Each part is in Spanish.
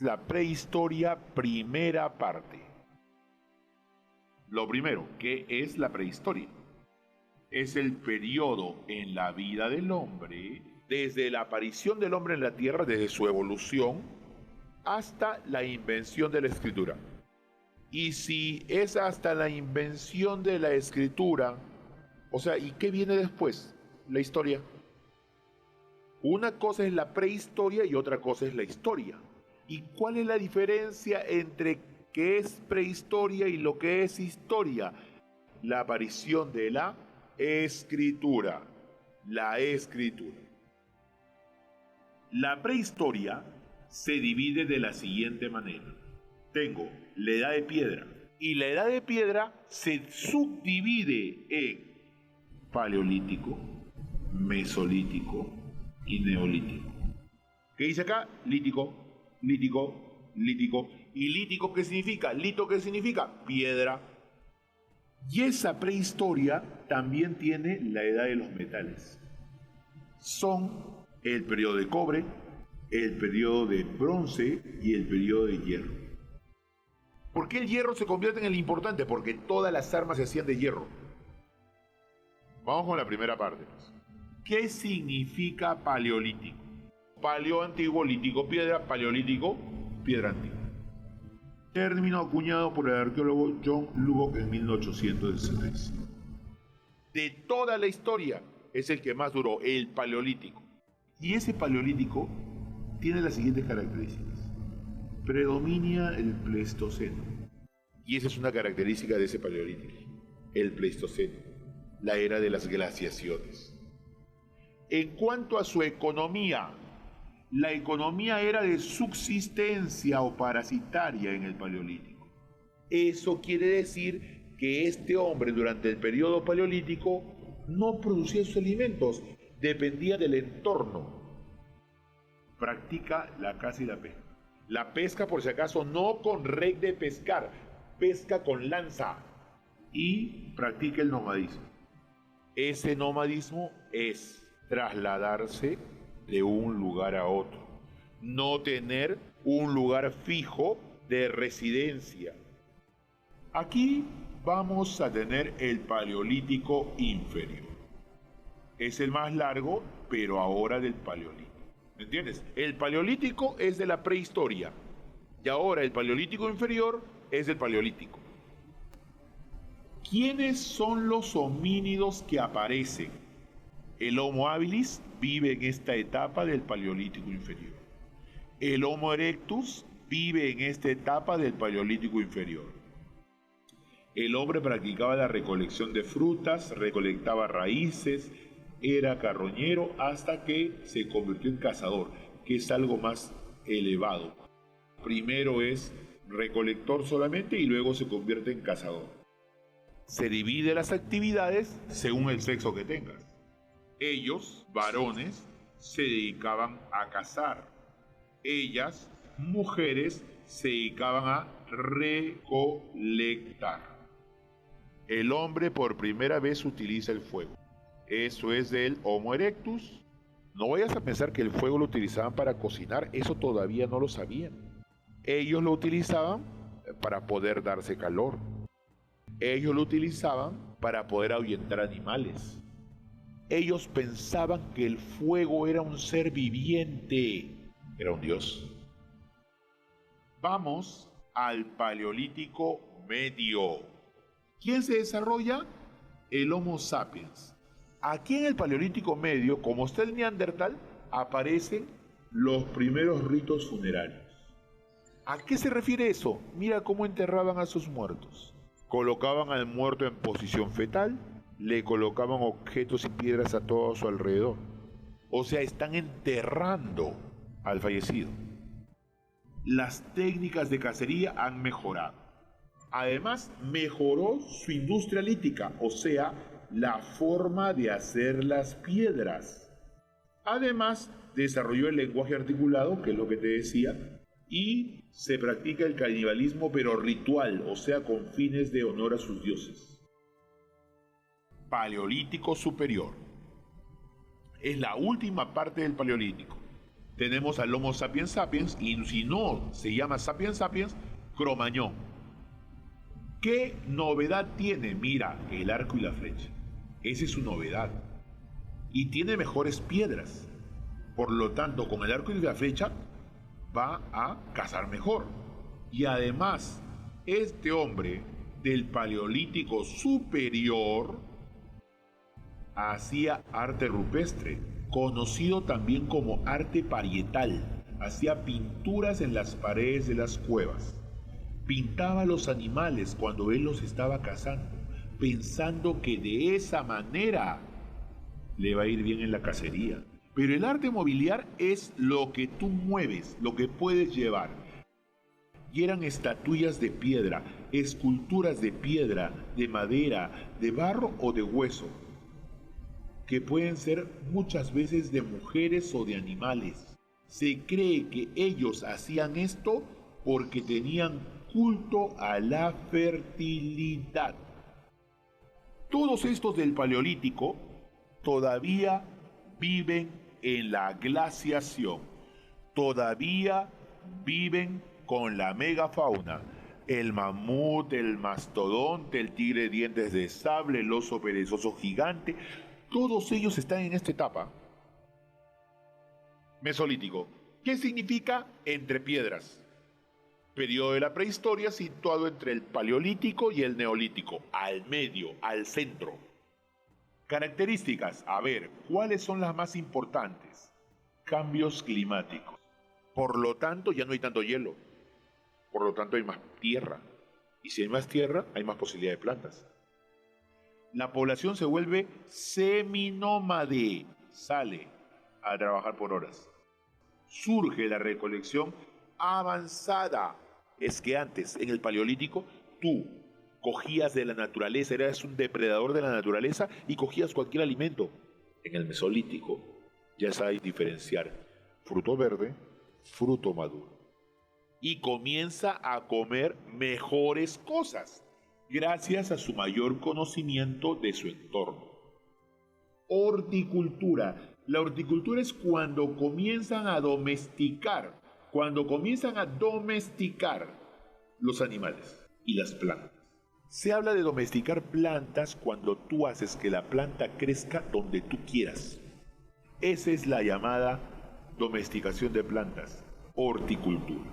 La prehistoria, primera parte. Lo primero, ¿qué es la prehistoria? Es el periodo en la vida del hombre, desde la aparición del hombre en la tierra, desde su evolución, hasta la invención de la escritura. Y si es hasta la invención de la escritura, o sea, ¿y qué viene después? La historia. Una cosa es la prehistoria y otra cosa es la historia. ¿Y cuál es la diferencia entre qué es prehistoria y lo que es historia? La aparición de la escritura. La escritura. La prehistoria se divide de la siguiente manera. Tengo la edad de piedra. Y la edad de piedra se subdivide en paleolítico, mesolítico y neolítico. ¿Qué dice acá? Lítico, lítico, lítico. ¿Y lítico qué significa? Lito ¿qué significa? Piedra. Y esa prehistoria también tiene la edad de los metales. Son el periodo de cobre, el periodo de bronce y el periodo de hierro. ¿Por qué el hierro se convierte en el importante? Porque todas las armas se hacían de hierro. Vamos con la primera parte. ¿Qué significa paleolítico? Paleo antiguo, lítico piedra, paleolítico piedra antigua. Término acuñado por el arqueólogo John Lubbock en 1865. De toda la historia es el que más duró, el paleolítico. Y ese paleolítico tiene las siguientes características. Predomina el Pleistoceno. Y esa es una característica de ese paleolítico. El Pleistoceno, la era de las glaciaciones. En cuanto a su economía, la economía era de subsistencia o parasitaria en el paleolítico. Eso quiere decir que este hombre durante el periodo paleolítico no producía sus alimentos, dependía del entorno. Practica la caza y la pesca. La pesca, por si acaso, no con red de pescar, pesca con lanza. Y practica el nomadismo. Ese nomadismo es trasladarse de un lugar a otro, no tener un lugar fijo de residencia. Aquí vamos a tener el paleolítico inferior. Es el más largo, pero ahora del paleolítico. ¿Me entiendes? El paleolítico es de la prehistoria y ahora el paleolítico inferior es del paleolítico. ¿Quiénes son los homínidos que aparecen? El Homo habilis vive en esta etapa del paleolítico inferior. El Homo erectus vive en esta etapa del paleolítico inferior. El hombre practicaba la recolección de frutas, recolectaba raíces, era carroñero hasta que se convirtió en cazador, que es algo más elevado. Primero es recolector solamente y luego se convierte en cazador. Se divide las actividades según el sexo que tengas. Ellos, varones, se dedicaban a cazar. Ellas, mujeres, se dedicaban a recolectar. El hombre por primera vez utiliza el fuego. Eso es del Homo erectus. No vayas a pensar que el fuego lo utilizaban para cocinar, eso todavía no lo sabían. Ellos lo utilizaban para poder darse calor. Ellos lo utilizaban para poder ahuyentar animales. Ellos pensaban que el fuego era un ser viviente, era un dios. Vamos al paleolítico medio. ¿Quién se desarrolla? El Homo sapiens. Aquí en el paleolítico medio, como está el Neandertal, aparecen los primeros ritos funerarios. ¿A qué se refiere eso? Mira cómo enterraban a sus muertos. Colocaban al muerto en posición fetal, le colocaban objetos y piedras a todo su alrededor. O sea, están enterrando al fallecido. Las técnicas de cacería han mejorado. Además, mejoró su industria lítica, o sea, la forma de hacer las piedras. Además, desarrolló el lenguaje articulado, que es lo que te decía, y se practica el canibalismo, pero ritual, o sea, con fines de honor a sus dioses. Paleolítico superior. Es la última parte del paleolítico. Tenemos al Homo sapiens sapiens, y si no se llama sapiens sapiens, Cromañón. ¿Qué novedad tiene? Mira, el arco y la flecha. Esa es su novedad. Y tiene mejores piedras. Por lo tanto, con el arco y la flecha va a cazar mejor. Y además, este hombre del Paleolítico Superior hacía arte rupestre, conocido también como arte parietal. Hacía pinturas en las paredes de las cuevas. Pintaba los animales cuando él los estaba cazando, pensando que de esa manera le va a ir bien en la cacería. Pero el arte mobiliar es lo que tú mueves, lo que puedes llevar. Y eran estatuillas de piedra, esculturas de piedra, de madera, de barro o de hueso, que pueden ser muchas veces de mujeres o de animales. Se cree que ellos hacían esto porque tenían culto a la fertilidad. Todos estos del Paleolítico todavía viven en la glaciación, todavía viven con la megafauna. El mamut, el mastodonte, el tigre de dientes de sable, el oso perezoso gigante, todos ellos están en esta etapa. Mesolítico. ¿Qué significa entre piedras? Periodo de la prehistoria situado entre el Paleolítico y el Neolítico, al medio, al centro. Características. A ver, ¿cuáles son las más importantes? Cambios climáticos. Por lo tanto, ya no hay tanto hielo. Por lo tanto, hay más tierra. Y si hay más tierra, hay más posibilidad de plantas. La población se vuelve seminómade. Sale a trabajar por horas. Surge la recolección avanzada. Es que antes, en el Paleolítico, tú cogías de la naturaleza, eras un depredador de la naturaleza y cogías cualquier alimento. En el Mesolítico ya sabes diferenciar fruto verde, fruto maduro. Y comienza a comer mejores cosas, gracias a su mayor conocimiento de su entorno. Horticultura. La horticultura es cuando comienzan a domesticar los animales y las plantas. Se habla de domesticar plantas cuando tú haces que la planta crezca donde tú quieras. Esa es la llamada domesticación de plantas, horticultura.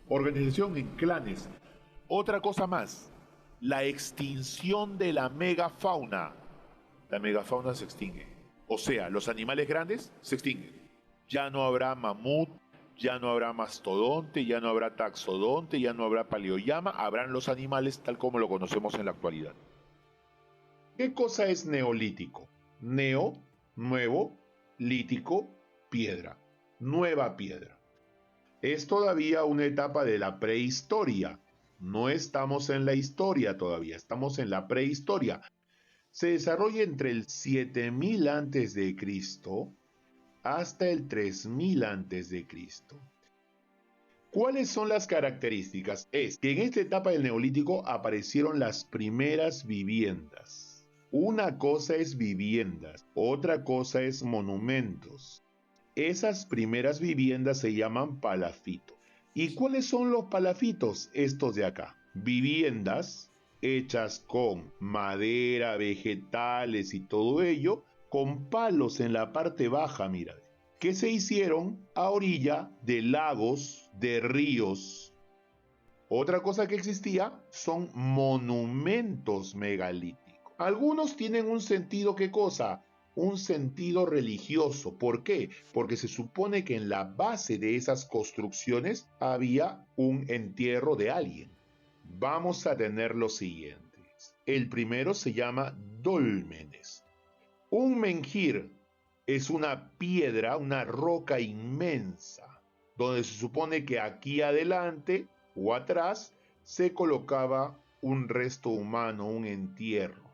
Organización en clanes. Otra cosa más, la extinción de la megafauna. La megafauna se extingue. O sea, los animales grandes se extinguen. Ya no habrá mamut, ya no habrá mastodonte, ya no habrá taxodonte, ya no habrá paleollama, habrán los animales tal como lo conocemos en la actualidad. ¿Qué cosa es neolítico? Neo, nuevo, lítico, piedra. Nueva piedra. Es todavía una etapa de la prehistoria. No estamos en la historia todavía, estamos en la prehistoria. Se desarrolla entre el 7000 a.C. hasta el 3000 a.C. ¿Cuáles son las características? Es que en esta etapa del Neolítico aparecieron las primeras viviendas. Una cosa es viviendas, otra cosa es monumentos. Esas primeras viviendas se llaman palafitos. ¿Y cuáles son los palafitos? Estos de acá. Viviendas hechas con madera, vegetales y todo ello, con palos en la parte baja, mira, que se hicieron a orilla de lagos, de ríos. Otra cosa que existía son monumentos megalíticos. Algunos tienen un sentido, ¿qué cosa? Un sentido religioso. ¿Por qué? Porque se supone que en la base de esas construcciones había un entierro de alguien. Vamos a tener los siguientes. El primero se llama dólmenes. Un menhir es una piedra, una roca inmensa, donde se supone que aquí adelante o atrás se colocaba un resto humano, un entierro.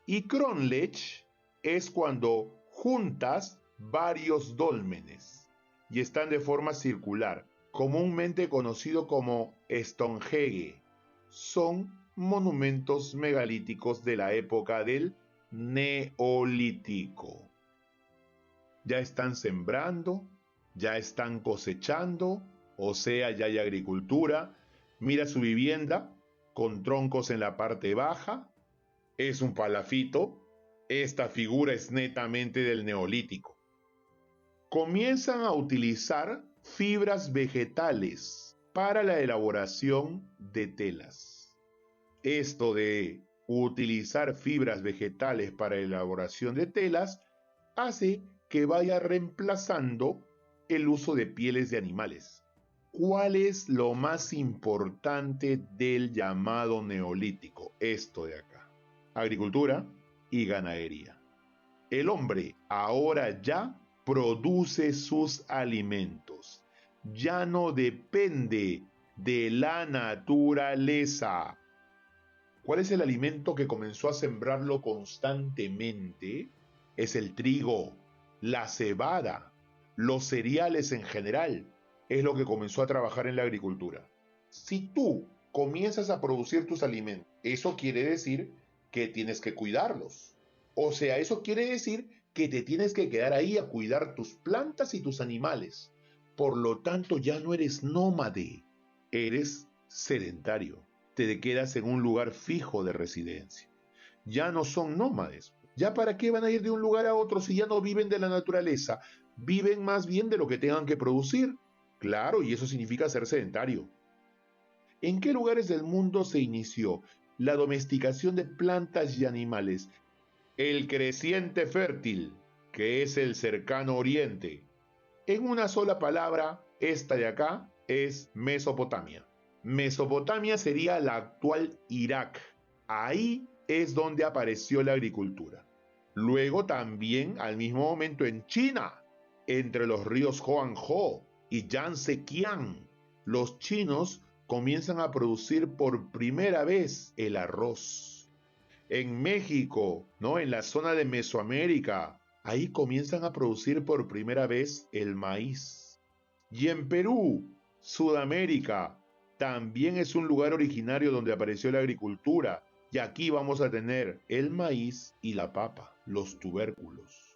Y cronlech es cuando juntas varios dólmenes y están de forma circular, comúnmente conocido como Stonehenge. Son monumentos megalíticos de la época del Neolítico. Ya están sembrando, ya están cosechando, o sea, ya hay agricultura. Mira su vivienda con troncos en la parte baja, es un palafito. Esta figura es netamente del Neolítico. Comienzan a utilizar fibras vegetales para la elaboración de telas. Esto de utilizar fibras vegetales para la elaboración de telas hace que vaya reemplazando el uso de pieles de animales. ¿Cuál es lo más importante del llamado Neolítico? Esto de acá: agricultura y ganadería. El hombre ahora ya produce sus alimentos. Ya no depende de la naturaleza. ¿Cuál es el alimento que comenzó a sembrarlo constantemente? Es el trigo, la cebada, los cereales en general. Es lo que comenzó a trabajar en la agricultura. Si tú comienzas a producir tus alimentos, eso quiere decir que tienes que cuidarlos. O sea, eso quiere decir que te tienes que quedar ahí a cuidar tus plantas y tus animales. Por lo tanto, ya no eres nómade, eres sedentario. Te quedas en un lugar fijo de residencia. Ya no son nómades. ¿Ya para qué van a ir de un lugar a otro si ya no viven de la naturaleza? Viven más bien de lo que tengan que producir. Claro, y eso significa ser sedentario. ¿En qué lugares del mundo se inició la domesticación de plantas y animales? El creciente fértil, que es el cercano oriente. En una sola palabra, esta de acá es Mesopotamia. Mesopotamia sería la actual Irak. Ahí es donde apareció la agricultura. Luego también al mismo momento en China, entre los ríos Huanghe y Yangtze-Kiang, los chinos comienzan a producir por primera vez el arroz. En México, ¿no? En la zona de Mesoamérica, ahí comienzan a producir por primera vez el maíz. Y en Perú, Sudamérica, también es un lugar originario donde apareció la agricultura. Y aquí vamos a tener el maíz y la papa, los tubérculos.